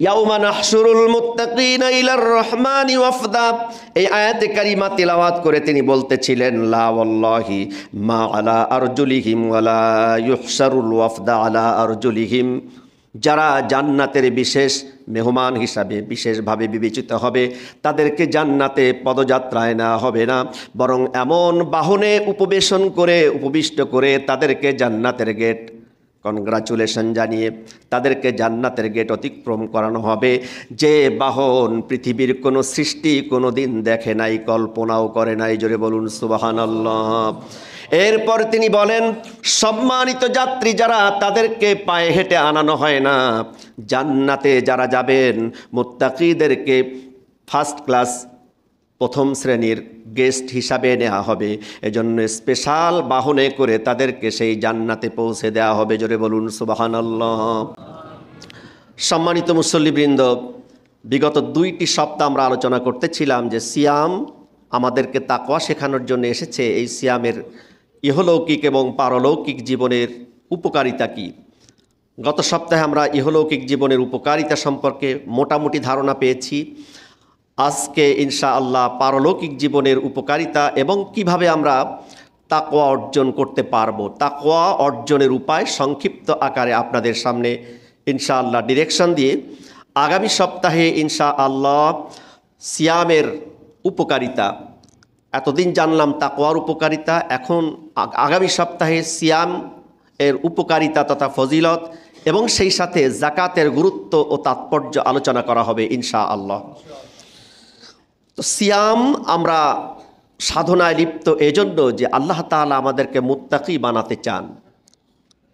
ইয়াউমা নাহশুরুল মুত্তাকিনা ইলার রহমানি ওয়াফদা। এই আয়াতে কারিমা তিলাওয়াত করে তিনি বলতেছিলেন, লা ওয়াল্লাহি মা আলা আরজুলিহিম ওয়ালা ইউহশারুল ওয়াফদা আলা আরজুলিহিম। যারা জান্নাতের বিশেষ মেহমান হিসাবে বিশেষভাবে বিবেচিত হবে, তাদেরকে জান্নাতে পদযাত্রায় নেওয়া হবে না, বরং এমন বাহনে উপবিষ্ট করে তাদেরকে জান্নাতের গেট কনগ্রাচুলেশন জানিয়ে তাদেরকে জান্নাতের গেট অতিক্রম করানো হবে, যে বাহন পৃথিবীর কোনো সৃষ্টি কোনো দিন দেখে নাই, কল্পনাও করে নাই। জোরে বলুন সুবহানাল্লাহ। এরপর তিনি বলেন, সম্মানিত যাত্রী যারা, তাদেরকে পায়ে হেঁটে আনানো হয় না। জান্নাতে যারা যাবেন, মুত্তাকিদেরকে ফার্স্ট ক্লাস প্রথম শ্রেণীর গেস্ট হিসাবে নেওয়া হবে। এজন্য স্পেশাল বাহনে করে তাদেরকে সেই জান্নাতে পৌঁছে দেওয়া হবে। জোরে বলুন সুবহানাল্লাহ। সম্মানিত মুসল্লিবৃন্দ, বিগত 2টি সপ্তাহ আমরা আলোচনা করতেছিলাম যে সিয়াম আমাদেরকে তাকওয়া শেখানোর জন্য এসেছে। এই সিয়ামের ইহলৌকিক এবং পারলৌকিক জীবনের উপকারিতা কী। গত সপ্তাহে আমরা ইহলৌকিক জীবনের উপকারিতা সম্পর্কে মোটামুটি ধারণা পেয়েছি। আজকে ইনশাআল্লাহ পারলৌকিক জীবনের উপকারিতা এবং কিভাবে আমরা তাকওয়া অর্জন করতে পারবো, তাকওয়া অর্জনের উপায় সংক্ষিপ্ত আকারে আপনাদের সামনে ইনশাআল্লাহ ডিরেকশন দিয়ে আগামী সপ্তাহে ইনশাআল্লাহ সিয়ামের উপকারিতা, এতদিন জানলাম তাকওয়ার উপকারিতা, এখন আগামী সপ্তাহে সিয়াম এর উপকারিতা তথা ফজিলত এবং সেই সাথে যাকাতের গুরুত্ব ও তাৎপর্য আলোচনা করা হবে ইনশাআল্লাহ। তো সিয়াম আমরা সাধনায় লিপ্ত এজন্য যে আল্লাহ তাআলা আমাদেরকে মুত্তাকি বানাতে চান।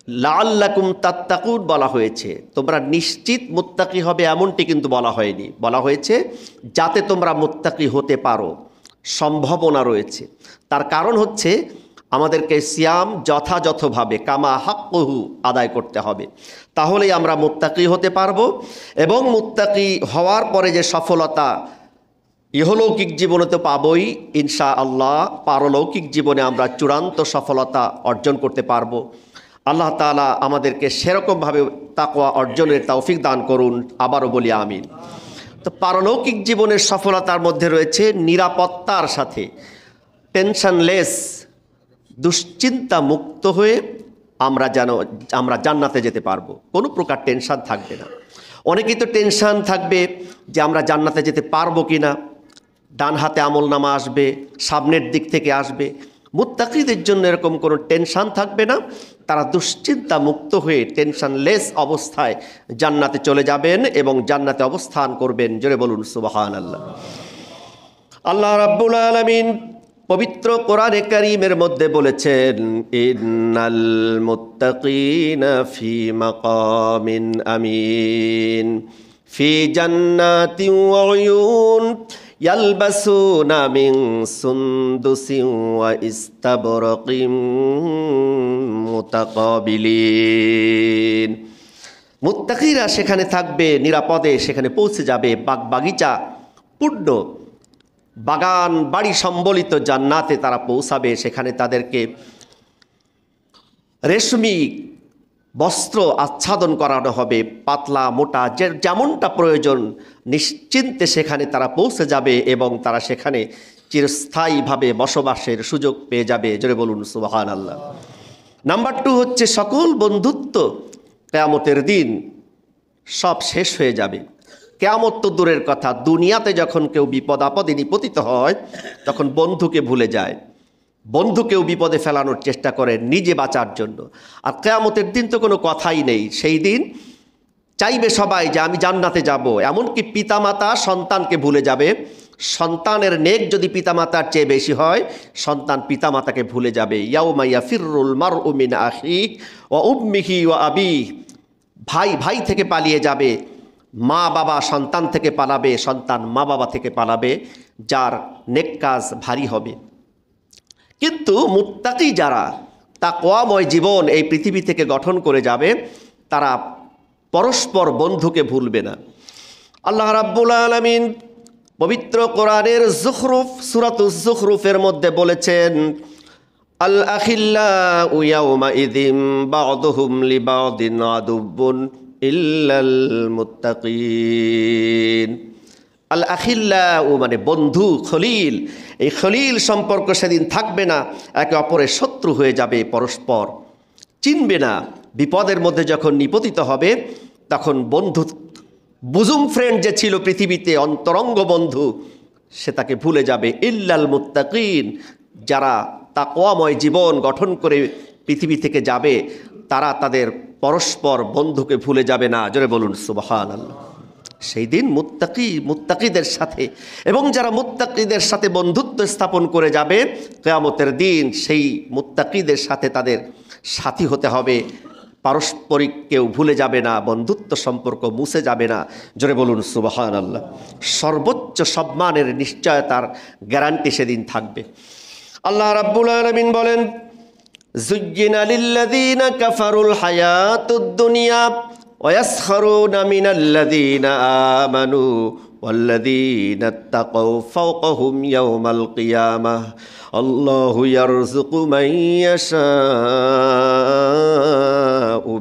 লাআল্লাকুম তাত্তাকুন বলা হয়েছে, তোমরা নিশ্চিত মুত্তাকি হবে এমনটি কিন্তু বলা হয়নি, বলা হয়েছে যাতে তোমরা মুত্তাকি হতে পারো, সম্ভাবনা রয়েছে। তার কারণ হচ্ছে আমাদেরকে সিয়াম যথাযথভাবে কামা হাক্কুহু আদায় করতে হবে, তাহলেই আমরা মুত্তাকি হতে পারবো। এবং মুত্তাকি হওয়ার পরে যে সফলতা ইহলৌকিক জীবনে তো পাবই ইনশাআল্লাহ, পারলৌকিক জীবনে আমরা চূড়ান্ত সফলতা অর্জন করতে পারবো। আল্লাহ তাআলা আমাদেরকে সেরকমভাবে তাকওয়া অর্জনের তৌফিক দান করুন, আবারও বলি আমিন। তো পারলৌকিক জীবনের সফলতার মধ্যে রয়েছে নিরাপত্তার সাথে টেনশনলেস, দুশ্চিন্তা মুক্ত হয়ে আমরা জান্নাতে যেতে পারবো, কোনো প্রকার টেনশন থাকবে না। অনেকেই তো টেনশন থাকবে যে আমরা জান্নাতে যেতে পারবো কি না, ডান হাতে আমলনামা আসবে, সামনের দিক থেকে আসবে। মুত্তাকিদের জন্য এরকম কোনো টেনশন থাকবে না, তারা দুশ্চিন্তা মুক্ত হয়ে টেনশনলেস অবস্থায় জান্নাতে চলে যাবেন এবং জান্নাতে অবস্থান করবেন। জোরে বলুন সুবহানাল্লাহ। আল্লাহ রাব্বুল আলামিন পবিত্র কোরআনে কারীমের মধ্যে বলেছেন, ইন্নাল মুত্তাকিনা ফি মাকামিন আমিন ফি জান্নাতিন ওয়া উয়ুন ইয়ালবাসুনা মিন সুনদুসিন ওয়া ইস্তাবরাকিন মুতাকাবিলিন। মুত্তাকিরা সেখানে থাকবে, নিরাপদে সেখানে পৌঁছে যাবে, বাগবাগিচা পূর্ণ বাগান বাড়ি সম্বলিত জান্নাতে তারা পৌঁছাবে। সেখানে তাদেরকে রেশমি বস্ত্র আচ্ছাদন করানো হবে, পাতলা মোটা যেমনটা প্রয়োজন, নিশ্চিন্তে সেখানে তারা পৌঁছে যাবে এবং তারা সেখানে চিরস্থায়ীভাবে বসবাসের সুযোগ পেয়ে যাবে। জোরে বলুন সুবহানাল্লাহ। নাম্বার 2 হচ্ছে সকল বন্ধুত্ব কিয়ামতের দিন সব শেষ হয়ে যাবে। কিয়ামত তো দূরের কথা, দুনিয়াতে যখন কেউ বিপদ আপদে নিপতিত হয় তখন বন্ধুকে ভুলে যায়, বন্ধুকেও বিপদে ফেলানোর চেষ্টা করে নিজে বাঁচার জন্য। আর কিয়ামতের দিন তো কোনো কথাই নেই, সেই দিন চাইবে সবাই যে আমি জান্নাতে যাব। এমনকি পিতামাতা সন্তানকে ভুলে যাবে, সন্তানের নেক যদি পিতামাতার চেয়ে বেশি হয়, সন্তান পিতামাতাকে ভুলে যাবে। ইয়াউমা ইয়াফিরুল মারউ মিন আখিহি ওয়া উম্মিহি ওয়া আবিহি, ভাই ভাই থেকে পালিয়ে যাবে, মা বাবা সন্তান থেকে পালাবে, সন্তান মা বাবা থেকে পালাবে, যার নেক কাজ ভারী হবে। কিন্তু মুত্তাকি যারা তাকওয়াময় জীবন এই পৃথিবী থেকে গঠন করে যাবে, তারা পরস্পর বন্ধুকে ভুলবে না। আল্লাহ রাব্বুল আলামিন পবিত্র কোরআনের সূরাতুজ যুখরুফের মধ্যে বলেছেন, আল আখিল্লাউ ইয়াউমা ইযিম বা'দুহুম লিবা'দিন আদুব্বুন ইল্লাল মুত্তাকিন। আল আখিল্লাউ মানে বন্ধু, খলিল, এই খলিল সম্পর্ক সেদিন থাকবে না, একে অপরের শত্রু হয়ে যাবে, পরস্পর চিনবে না। বিপদের মধ্যে যখন নিপতিত হবে তখন বন্ধু, বুজুম ফ্রেন্ড যে ছিল পৃথিবীতে, অন্তরঙ্গ বন্ধু, সে তাকে ভুলে যাবে। ইল্লাল মুত্তাকিন, যারা তাকওয়াময় জীবন গঠন করে পৃথিবী থেকে যাবে তারা তাদের পরস্পর বন্ধুকে ভুলে যাবে না। জোরে বলুন সুবহানাল্লাহ। সেই দিন মুত্তাকিদের সাথে, এবং যারা মুত্তাকিদের সাথে বন্ধুত্ব স্থাপন করে যাবে কিয়ামতের দিন, সেই মুত্তাকিদের সাথে তাদের সাথী হতে হবে। পারস্পরিক কেউ ভুলে যাবে না, বন্ধুত্ব সম্পর্ক মুছে যাবে না। জোরে বলুন সুবহানাল্লাহ। সর্বোচ্চ সম্মানের নিশ্চয়তার গ্যারান্টি সেদিন থাকবে। আল্লাহ রাব্বুল আলামিন বলেন, যুজ্জিনা লিল্লাযীনা কাফারুল হায়াতুদ দুনিয়া ওয়া ইয়াসখারুনা মিনাল্লাযীনা আমানু ওয়াল্লাযীনা ইত্তাকাউ ফাওকাহুম ইয়াওমাল কিয়ামাহ আল্লাহু ইয়ারযুকু মান ইয়াশাউ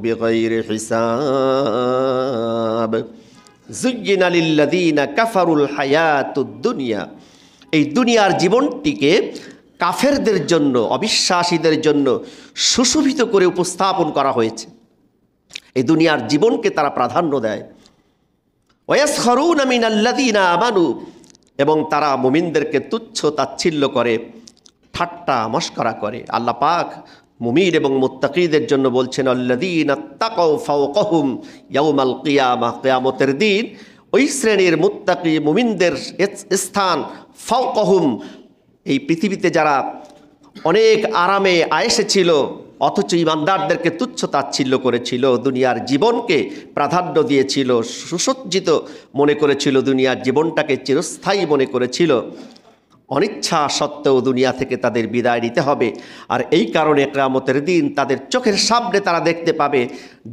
বিগাইরি হিসাব। যুজ্জিনা লিল্লাযীনা কাফারুল হায়াতুদ দুনিয়া, এই দুনিয়ার জীবনটিকে কাফেরদের জন্য, অবিশ্বাসীদের জন্য সুশোভিত করে উপস্থাপন করা হয়েছে। এই দুনিয়ার জীবনকে তারা প্রাধান্য দেয়। ওয়ায়াসখারুনা মিনাল্লাযীনা আমানু, এবং তারা মুমিনদেরকে তুচ্ছ তাচ্ছিল্য করে, ঠাট্টা মশকরা করে। আল্লাহ পাক মুমিন এবং মুত্তাকিদের জন্য বলছেন, আল্লাযীনা তাকাউ ফাওকাহুম ইয়াউমাল কিয়ামাহ, কিয়ামতের দিন ওই শ্রেণীর মুত্তাকি মুমিনদের স্থান ফাওকাহুম, এই পৃথিবীতে যারা অনেক আরামে আয়েশে ছিল অথচ ইমানদারদেরকে তুচ্ছ তাচ্ছিল্য করেছিল, দুনিয়ার জীবনকে প্রাধান্য দিয়েছিল, সুসজ্জিত মনে করেছিল, দুনিয়ার জীবনটাকে চিরস্থায়ী মনে করেছিল, অনিচ্ছা সত্ত্বেও দুনিয়া থেকে তাদের বিদায় নিতে হবে। আর এই কারণে কিয়ামতের দিন তাদের চোখের সামনে তারা দেখতে পাবে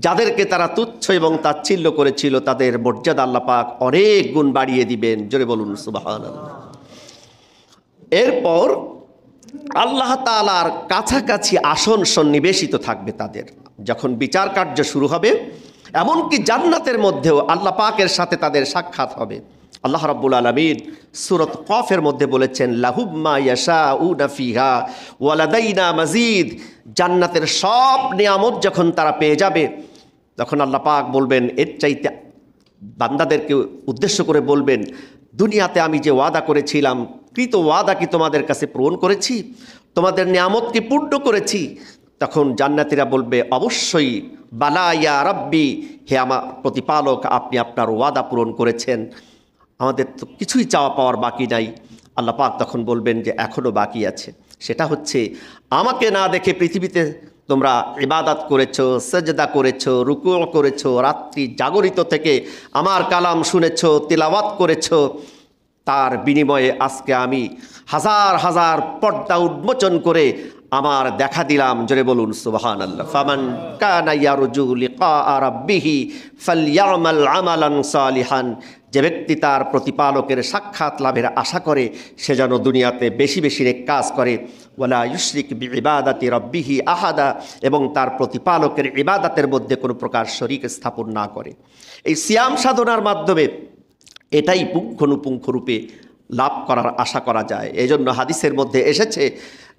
যাদেরকে তারা তুচ্ছ এবং তাচ্ছিল্য করেছিল তাদের মর্যাদা আল্লাহ পাক অনেক গুণ বাড়িয়ে দিবেন। জোরে বলুন সুবহানাল্লাহ। এরপর আল্লাহ তাআলার কাছাকাছি আসন সন্নিবেশিত থাকবে তাদের, যখন বিচার কার্য শুরু হবে, এমনকি জান্নাতের মধ্যেও আল্লাহ পাকের সাথে তাদের সাক্ষাৎ হবে। আল্লাহ রাব্বুল আলামিন সূরাত কফের মধ্যে বলেছেন, লাহুম মা ইয়াশাউনা ফিহা ওয়া লাদাইনা মাজিদ। জান্নাতের সব নিয়ামত যখন তারা পেয়ে যাবে তখন আল্লাহ পাক বলবেন, এর চাইতে বান্দাদেরকে উদ্দেশ্য করে বলবেন, দুনিয়াতে আমি যে ওয়াদা করেছিলাম, কৃত ওয়াদা কি তোমাদের কাছে পূরণ করেছি? তোমাদের নিয়ামত কি পূর্ণ করেছি? তখন জান্নাতীরা বলবে, অবশ্যই, বালা ইয়া রাব্বি, হে আমার প্রতিপালক, আপনি আপনার ওয়াদা পূরণ করেছেন, আমাদের তো কিছুই চাওয়া পাওয়ার বাকি নাই। আল্লাহ পাক তখন বলবেন যে এখনও বাকি আছে, সেটা হচ্ছে আমাকে না দেখে পৃথিবীতে তোমরা ইবাদত করেছো, সেজদা করেছো, রুকু করেছো, রাত্রি জাগরিত থেকে আমার কালাম শুনেছো, তিলাওয়াত করেছো, তার বিনিময়ে আজকে আমি হাজার হাজার পর্দা উন্মোচন করে আমার দেখা দিলাম। জোরে বলুন সুবহানাল্লাহ। ফামান কানা ইয়ারজু লিকা রাব্বিহি ফালইয়ামাল আমালান সালিহান, যে ব্যক্তি তার প্রতিপালকের সাক্ষাৎ লাভের আশা করে সে যেন দুনিয়াতে বেশি বেশি নেক কাজ করে। ওয়ালা ইউশরিক বিইবাদাতি রাব্বিহি আহাদা, এবং তার প্রতিপালকের ইবাদতের মধ্যে কোনো প্রকার শরীক স্থাপন না করে। এই সিয়াম সাধনার মাধ্যমে এটাই পুঙ্খানুপুঙ্খরূপে লাভ করার আশা করা যায়। এই জন্য হাদিসের মধ্যে এসেছে,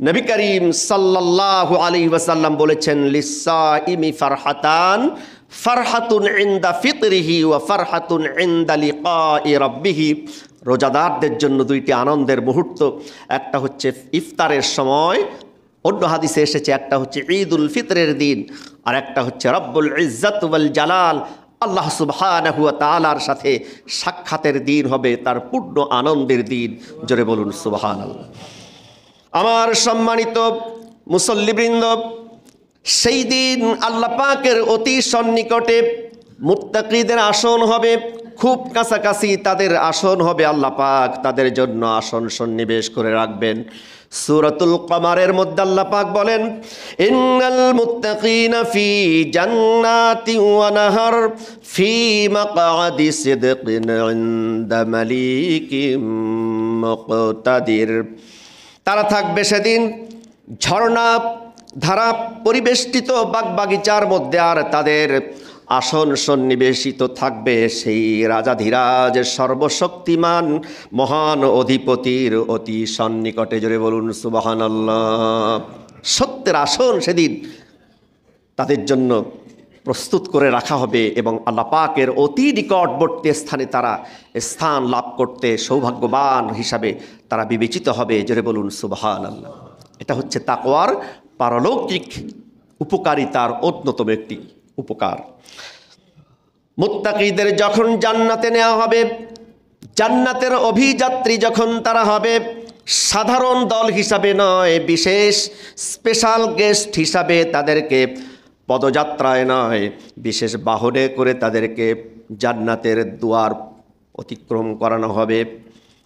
নবী করিম সাল্লাল্লাহু আলাইহি ওয়াসাল্লাম বলেছেন, লিসাইমি ফারহাতান, ফারহাতুন ইনদা ফিতরিহি ওয়া ফারহাতুন ইনদা লিকাই রাব্বিহি। রোজাদারদের জন্য দুইটি আনন্দের মুহূর্ত, একটা হচ্ছে ইফতারের সময়, অন্য হাদিসে এসেছে একটা হচ্ছে ঈদুল ফিতরের দিন, আর একটা হচ্ছে রব্বুল ইজ্জত ওয়াল জালাল, আল্লাহ সুবহানাহু ওয়া তাআলার সাথে সাক্ষাতের দিন হবে, তার পূর্ণ আনন্দের দিন। জোরে বলুন সুবহানাল্লাহ। আমার সম্মানিত মুসল্লিবৃন্দ, সেই দিন আল্লাহ পাকের অতি সন্নিকটে মুত্তাকিদের আসন হবে, খুব কাছাকাছি তাদের আসন হবে। আল্লাহ পাক তাদের জন্য আসন সন্নিবেশ করে রাখবেন। সূরাতুল কমারের মধ্যে আল্লাহ পাক বলেন, ইন্নাল মুত্তাকিনা ফি জান্নাতিন ওয়া নাহার ফি মাকআদি সিদকিন ইনদা মালিকিম মুকতাদির। তারা থাকবে সেদিন ঝর্ণা ধারা পরিবেষ্টিত বাগবাগিচার মধ্যে, আর তাদের আসন সন্নিবেশিত থাকবে সেই রাজাধিরাজ সর্বশক্তিমান মহান অধিপতির অতি সন্নিকটে। জোরে বলুন সুবহানাল্লাহ। সত্যের আসন সেদিন তাদের জন্য প্রস্তুত করে রাখা হবে এবং আল্লাহ পাকের অতি নিকটবর্তী স্থানে তারা স্থান লাভ করতে সৌভাগ্যবান হিসাবে তারা বিবেচিত হবে। জোরে বলুন সুবহানাল্লাহ। এটা হচ্ছে তাকওয়ার পারলৌকিক উপকারিতার অন্যতম একটি উপকার। মুত্তাকিদের যখন জান্নাতে নেওয়া হবে, জান্নাতের অভিযাত্রী যখন তারা হবে, সাধারণ দল হিসাবে নয়, বিশেষ স্পেশাল গেস্ট হিসাবে তাদেরকে পদযাত্রায় নয়, বিশেষ বাহনে করে তাদেরকে জান্নাতের দুয়ার অতিক্রম করানো হবে।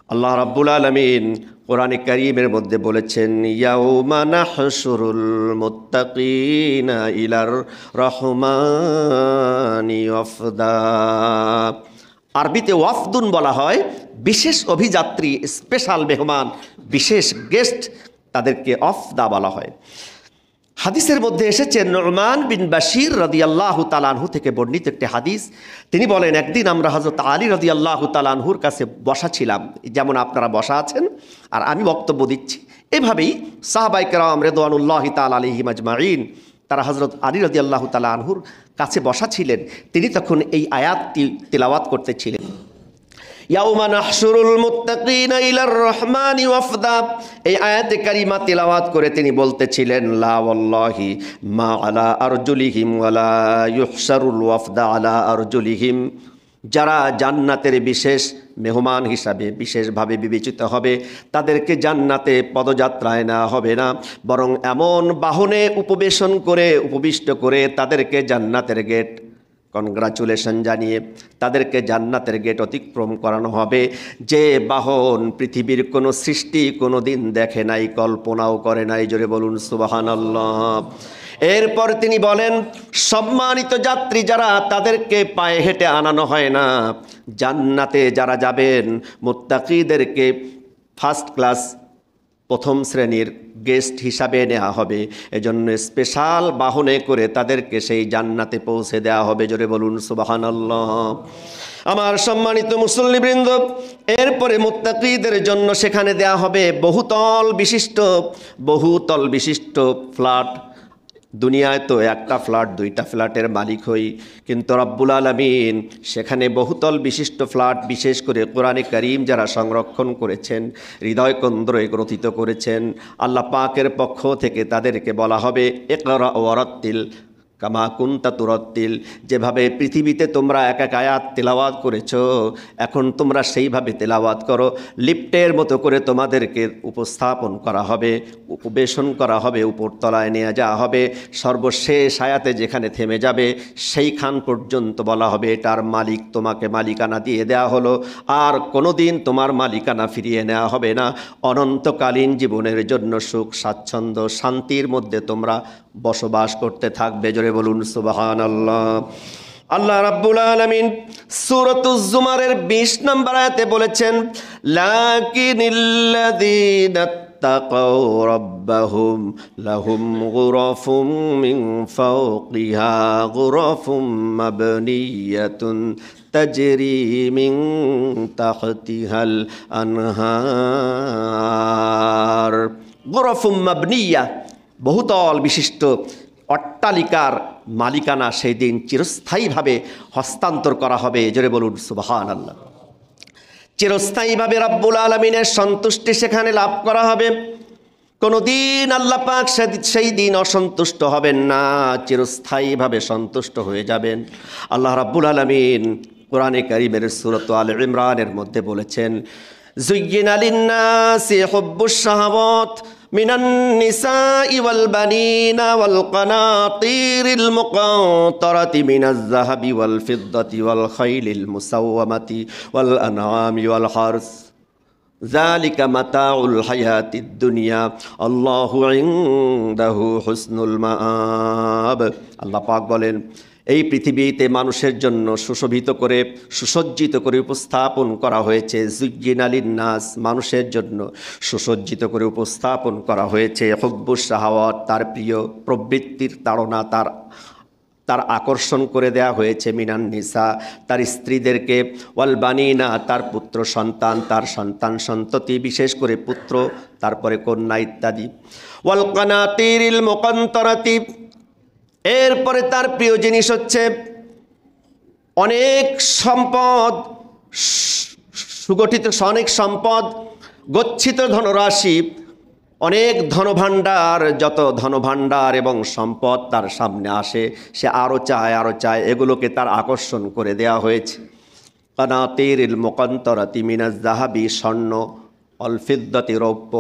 আল্লাহ রাব্বুল আলামিন কোরআনে কারীমের মধ্যে বলেছেন, ইয়াউমা নাহশুরুল মুত্তাকিনা ইলার রহমানি ওয়াফদা। আরবিতে ওয়াফদুন বলা হয় বিশেষ অভিযাত্রী, স্পেশাল মেহমান, বিশেষ গেস্ট, তাদেরকে ওয়াফদা বলা হয়। হাদিসের মধ্যে এসেছে নু'মান বিন বাশির রাদিয়াল্লাহু তাআলা আনহু থেকে বর্ণিত একটি হাদিস। তিনি বলেন, একদিন আমরা হযরত আলী রাদিয়াল্লাহু তাআলা আনহুর কাছে বসা ছিলাম, যেমন আপনারা বসা আছেন আর আমি বক্তব্য দিচ্ছি। এভাবেই সাহাবায়ে কেরাম রিদওয়ানুল্লাহি তাআলা আলাইহিম আজমাইন তারা হযরত আলী রাদিয়াল্লাহু তাআলা আনহুর কাছে বসা ছিলেন। তিনি তখন এই আয়াতটি তিলাওয়াত করতেছিলেন, ইয়াউমা নাহশুরুল মুত্তাকিনা ইলার রহমানি ওয়াফদা। এই আয়াতে কারিমা তিলাওয়াত করে তিনি বলতেছিলেন, লা ওয়াল্লাহি মা আলা আরজুলিহিম ওয়ালা ইউহশারুল ওয়াফদা আলা আরজুলিহিম। যারা জান্নাতের বিশেষ মেহমান হিসাবে বিশেষভাবে বিবেচিত হবে, তাদেরকে জান্নাতে পদযাত্রায় নেওয়া হবে না, বরং এমন বাহনে উপবিষ্ট করে তাদেরকে জান্নাতের গেট কনগ্রাচুলেশন জানিয়ে তাদেরকে জান্নাতের গেট অতিক্রম করানো হবে, যে বাহন পৃথিবীর কোনো সৃষ্টি কোনো দিন দেখে নাই, কল্পনাও করে নাই। জোরে বলুন সুবহানাল্লাহ। এরপর তিনি বলেন, সম্মানিত যাত্রী যারা, তাদেরকে পায়ে হেঁটে আনানো হয় না। জান্নাতে যারা যাবেন, মুত্তাকিদেরকে ফার্স্ট ক্লাস, প্রথম শ্রেণীর গেস্ট হিসাবে নেওয়া হবে। এজন্য স্পেশাল বাহনে করে তাদেরকে সেই জান্নাতে পৌঁছে দেওয়া হবে। জোরে বলুন সুবহানাল্লাহ। আমার সম্মানিত মুসল্লিবৃন্দ, এরপরে মুত্তাকিদের জন্য সেখানে দেওয়া হবে বহুতল বিশিষ্ট ফ্ল্যাট। দুনিয়ায় তো একটা ফ্ল্যাট, দুইটা ফ্ল্যাটের মালিক হই, কিন্তু রব্বুল আলামিন সেখানে বহুতল বিশিষ্ট ফ্ল্যাট, বিশেষ করে কোরআনে কারীম যারা সংরক্ষণ করেছেন, হৃদয় কেন্দ্রে গ্রথিত করেছেন, আল্লাহ পাকের পক্ষ থেকে তাদেরকে বলা হবে, ইকরা ওয়ারাত্তিল কামা কুনতা তুরাত্তিল। যেভাবে পৃথিবীতে তোমরা এক এক আয়াত তেলাওয়াত করেছো, এখন তোমরা সেইভাবে তেলাওয়াত করো। লিফটের মতো করে তোমাদেরকে উপস্থাপন করা হবে, উপবেশন করা হবে, উপরতলায় নিয়ে যাওয়া হবে। সর্বশেষ আয়াতে যেখানে থেমে যাবে সেইখান পর্যন্ত বলা হবে, এটার মালিক তোমাকে মালিকানা দিয়ে দেওয়া হলো, আর কোনো দিন তোমার মালিকানা ফিরিয়ে নেওয়া হবে না। অনন্তকালীন জীবনের জন্য সুখ স্বাচ্ছন্দ্য শান্তির মধ্যে তোমরা বসবাস করতে থাকবে। জোরে বলুন সুবহানাল্লাহ। আল্লাহ রাব্বুল আলামিন সূরাতুজ জুমারের 20 নম্বর আয়াতে বলেছেন, লাকিনিল্লাযীনা তাকাউ রাব্বাহুম লাহুম গুরাফুম মিন ফাওকিহা গুরাফুম মাবনিয়াতুন তাজরি মিন তাহতিহাল আনহার। গুরাফুম মাবনিয়া, বহুতল বিশিষ্ট অট্টালিকার মালিকানা সেই দিন চিরস্থায়ীভাবে হস্তান্তর করা হবে। জোরে বলুন সুবহানাল্লাহ। চিরস্থায়ীভাবে রব্বুল আলামিনের সন্তুষ্টি সেখানে লাভ করা হবে। কোনো দিন আল্লাহ পাক সেই দিন অসন্তুষ্ট হবেন না, চিরস্থায়ীভাবে সন্তুষ্ট হয়ে যাবেন। আল্লাহ রাব্বুল আলামিন কোরআনে কারীমের সূরা আলে ইমরানের মধ্যে বলেছেন, যুয়্যিনা লিন-নাসি হুব্বুশ শাহাওয়াত মিনান নিসাই ওয়াল বানিনা ওয়াল কানাতিরিল মুকান্তারাতি মিনাজ যাহাবি ওয়াল ফিদ্দাতি ওয়াল খাইলিল মুসাওয়ামাতি ওয়াল আনআমি ওয়াল হারস যালিকা মাতাউল হায়াতিদ দুনিয়া আল্লাহু ইনদাহু হুসনুল মাআব। আল্লাহ পাক বলেন, এই পৃথিবীতে মানুষের জন্য সুসজ্জিত করে উপস্থাপন করা হয়েছে। যুয়্যিনা লিন-নাস, মানুষের জন্য সুসজ্জিত করে উপস্থাপন করা হয়েছে হুব্বুশ শাহাওয়াত, তার প্রিয় প্রবৃত্তির তাড়না, তার আকর্ষণ করে দেয়া হয়েছে, মিনান নিসা তার স্ত্রীদেরকে, ওয়াল বানিনা তার পুত্র সন্তান, তার সন্তান সন্ততি, বিশেষ করে পুত্র, তারপরে কন্যা ইত্যাদি, ওয়াল কানাতিরিল মুকান্তরাতি, এরপরে তার প্রিয় জিনিস হচ্ছে অনেক সম্পদ, সুগঠিত অনেক সম্পদ, গচ্ছিত ধনরাশি, অনেক ধনভাণ্ডার, যত ধনভাণ্ডার এবং সম্পদ তার সামনে আসে সে আরও চায় আরও চায়, এগুলোকে তার আকর্ষণ করে দেয়া হয়েছে। কানাতিরিল মুকান্তরাতি মিনাজ যাহাবি স্বর্ণ, ওয়াল ফিদ্দাতি রৌপ্য,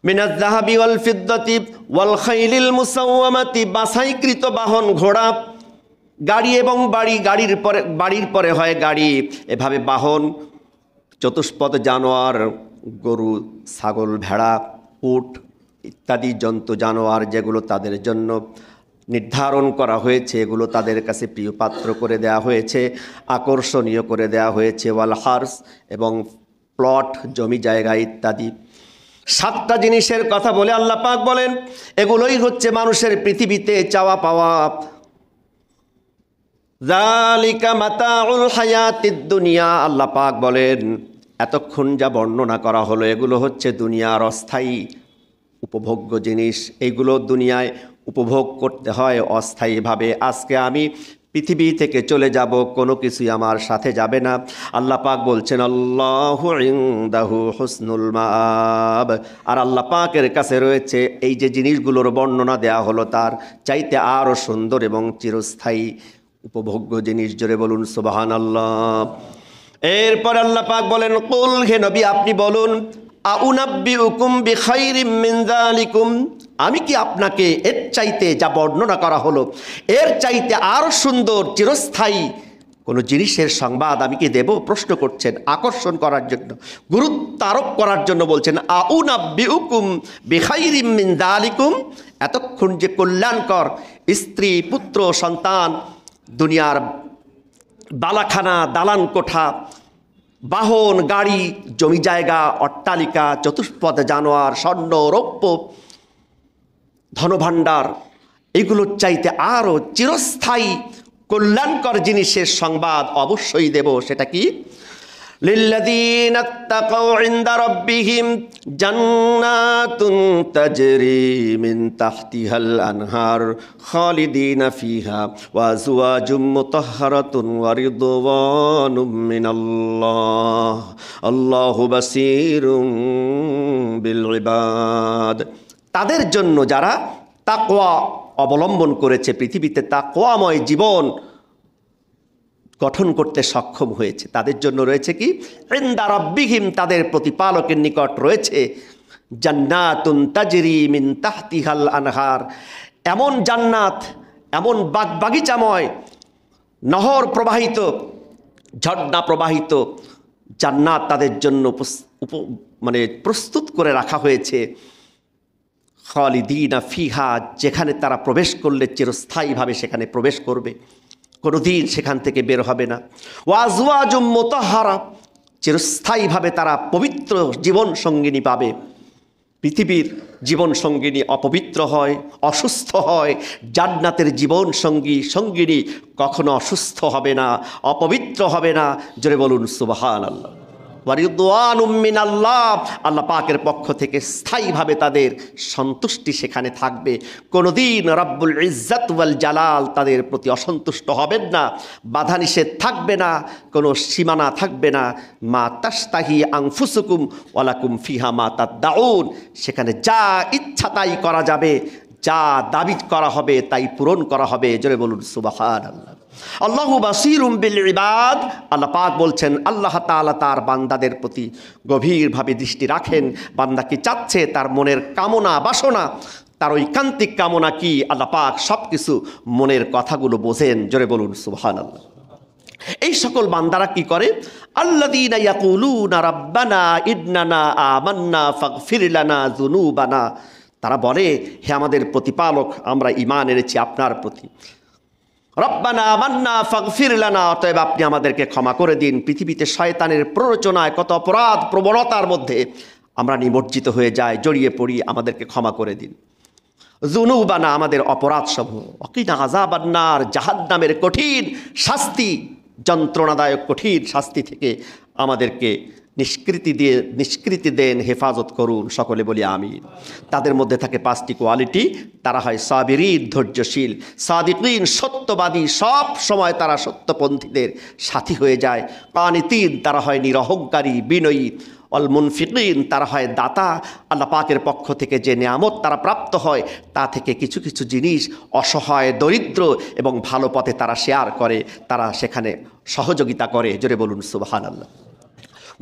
মিনাজ যাহাবি ওয়াল ফিদ্দাতি ওয়াল খাইলিল মুসাওয়ামাতি বাছাইকৃত বাহন ঘোড়া, গাড়ি এবং বাড়ি, বাড়ির পরে হয় গাড়ি, এভাবে বাহন, চতুষ্পদ জানোয়ার, গরু, ছাগল, ভেড়া, উট ইত্যাদি জন্তু জানোয়ার যেগুলো তাদের জন্য নির্ধারণ করা হয়েছে, এগুলো তাদের কাছে প্রিয় পাত্র করে দেয়া হয়েছে, আকর্ষণীয় করে দেয়া হয়েছে। ওয়াল হার্স এবং প্লট, জমি জায়গা ইত্যাদি। 7টা জিনিসের কথা বলে আল্লাহ পাক বলেন এগুলোই হচ্ছে মানুষের পৃথিবীতে চাওয়া পাওয়া। যালিকা মাতাউল হায়াতিদ দুনিয়া, আল্লাহ পাক বলেন এতক্ষণ যা বর্ণনা করা হলো এগুলো হচ্ছে দুনিয়ার অস্থায়ী উপভোগ্য জিনিস, এইগুলো দুনিয়ায় উপভোগ করতে হয় অস্থায়ীভাবে। আজকে আমি পৃথিবী থেকে চলে যাব, কোনো কিছুই আমার সাথে যাবে না। আল্লাহ পাক বলছেন আল্লাহু ইনদাহু হুসনুল মাআব, আর আল্লাহ পাকের কাছে রয়েছে এই যে জিনিসগুলোর বর্ণনা দেয়া হলো তার চাইতে আরও সুন্দর এবং চিরস্থায়ী উপভোগ্য জিনিস। জোরে বলুন সুবহানাল্লাহ। এরপর আল্লাহ পাক বলেন কুল, হে নবী আপনি বলুন, আউনাব্বিউকুম বিখাইরিম মিন যালিকুম, আমি কি আপনাকে এর চাইতে যা বর্ণনা করা হলো এর চাইতে আরও সুন্দর চিরস্থায়ী কোনো জিনিসের সংবাদ আমি কি দেব? প্রশ্ন করছেন আকর্ষণ করার জন্য, গুরুত্ব আরোপ করার জন্য বলছেন আউনাব্বিউকুম বিখাইরিম মিন যালিকুম, এতক্ষণ যে কল্যাণকর স্ত্রী, পুত্র, সন্তান, দুনিয়ার বালাখানা, দালান কোঠা, বাহন, গাড়ি, জমি জায়গা, অট্টালিকা, চতুষ্পদ জানোয়ার, স্বর্ণ, রৌপ্য, ধনভাণ্ডার, এগুলোর চাইতে আরও চিরস্থায়ী কল্যাণকর জিনিসের সংবাদ অবশ্যই দেব। সেটা কি? লিল্লাযীনা ইত্তাকাউ ইনদা রাব্বিহিম জান্নাতুন তাজরি মিন তাহতিহাল আনহার খালিদিনা ফিহা ওয়া আযওয়াজুম মুতাহহারাতুন ওয়া রিদওয়ানুম মিনাল্লাহ আল্লাহু বাসীরুম বিল ইবাদ। তাদের জন্য যারা তাকওয়া অবলম্বন করেছে, পৃথিবীতে তাকওয়াময় জীবন গঠন করতে সক্ষম হয়েছে, তাদের জন্য রয়েছে কি? ইনদা রাব্বিহিম, তাদের প্রতিপালকের নিকট রয়েছে জান্নাতুন তাজরি মিন তাহতিহাল আনহার, এমন জান্নাত, এমন বাগবাগিচাময়, নহর প্রবাহিত, ঝর্ণা প্রবাহিত জান্নাত তাদের জন্য প্রস্তুত করে রাখা হয়েছে। খালিদিনা ফিহা, যেখানে তারা প্রবেশ করলে চিরস্থায়ীভাবে সেখানে প্রবেশ করবে, কোনোদিন সেখান থেকে বের হবে না। ওয়া আযওয়াজুম মুতাহহারা, চিরস্থায়ীভাবে তারা পবিত্র জীবন সঙ্গিনী পাবে। পৃথিবীর জীবন সঙ্গিনী অপবিত্র হয়, অসুস্থ হয়, জান্নাতের জীবন সঙ্গিনী কখনো অসুস্থ হবে না, অপবিত্র হবে না। জোরে বলুন সুবহানাল্লাহ। ওয়া রিদওয়ানুম মিনাল্লাহ, আল্লাহ পাকের পক্ষ থেকে স্থায়ীভাবে তাদের সন্তুষ্টি সেখানে থাকবে। কোনোদিন রব্বুল ইজ্জত ওয়াল জালাল তাদের প্রতি অসন্তুষ্ট হবেন না, বাধা নিষেধ থাকবে না, কোনো সীমানা থাকবে না। মা তাশতাহি আনফুসুকুম ওয়ালাকুম ফিহা মা তাদউন, সেখানে যা ইচ্ছা তাই করা যাবে, যা দাবি করা হবে তাই পূরণ করা হবে। জোরে বলুন সুবহানাল্লাহ। আল্লাহু বাসীরুম বিল ইবাদ, আল্লাহ পাক বলছেন আল্লাহ তাআলা তার বান্দাদের প্রতি গভীরভাবে দৃষ্টি রাখেন। বান্দা কি চাচ্ছে, তার মনের কামনা বাসনা, তার ঐকান্তিক কামনা কি, আল্লাহ পাক সব কিছু মনের কথাগুলো বোঝেন। জোরে বলুন সুবহানাল্লাহ। এই সকল বান্দারা কি করে? আল্লাযীনা ইয়াকুলুনা রাব্বানা ইন্নানা আমান্না ফাগফির লানা যুনুবানা, তারা বলে হে আমাদের প্রতিপালক, আমরা ঈমান এনেছি আপনার প্রতি। রব্বানা আমান্না ফাগফির লানা, অতএব আপনি আমাদেরকে ক্ষমা করে দিন। পৃথিবীতে শয়তানের প্ররোচনায় কত অপরাধ প্রবণতার মধ্যে আমরা নিমজ্জিত হয়ে যাই, জড়িয়ে পড়ি, আমাদেরকে ক্ষমা করে দিন। যুনুবানা, আমাদের অপরাধ সমূহ, ওয়াকিনা আযাবান্নার, জাহান্নামের কঠিন শাস্তি, যন্ত্রণাদায়ক কঠিন শাস্তি থেকে আমাদেরকে নিষ্কৃতি দেন, হেফাজত করুন। সকলে বলি আমিন। তাদের মধ্যে থাকে 5টি কোয়ালিটি। তারা হয় সাবিরিন, ধৈর্যশীল, সাদিকিন, সত্যবাদী, সব সময় তারা সত্যপন্থীদের সাথী হয়ে যায়। কানিতিন, তারা হয় নিরহংকারী, বিনয়ী। অল মুনফিকিন, তারা হয় দাতা। আল্লাহ পাকের পক্ষ থেকে যে নিয়ামত তারা প্রাপ্ত হয় তা থেকে কিছু কিছু জিনিস অসহায়, দরিদ্র এবং ভালো পথে তারা শেয়ার করে, তারা সেখানে সহযোগিতা করে। জোরে বলুন সুবহানাল্লাহ।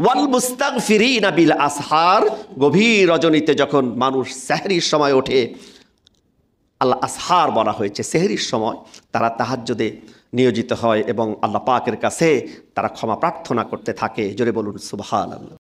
ওয়াল মুস্তাগফিরিনা বিল আসহার, গভীর রজনীতে যখন মানুষ সেহরির সময় ওঠে, আল্লাহ আসহার বলা হয়েছে, সেহরির সময় তারা তাহাজ্জুদে নিয়োজিত হয় এবং আল্লাহ পাকের কাছে তারা ক্ষমা প্রার্থনা করতে থাকে। জোরে বলুন সুবহানাল্লাহ।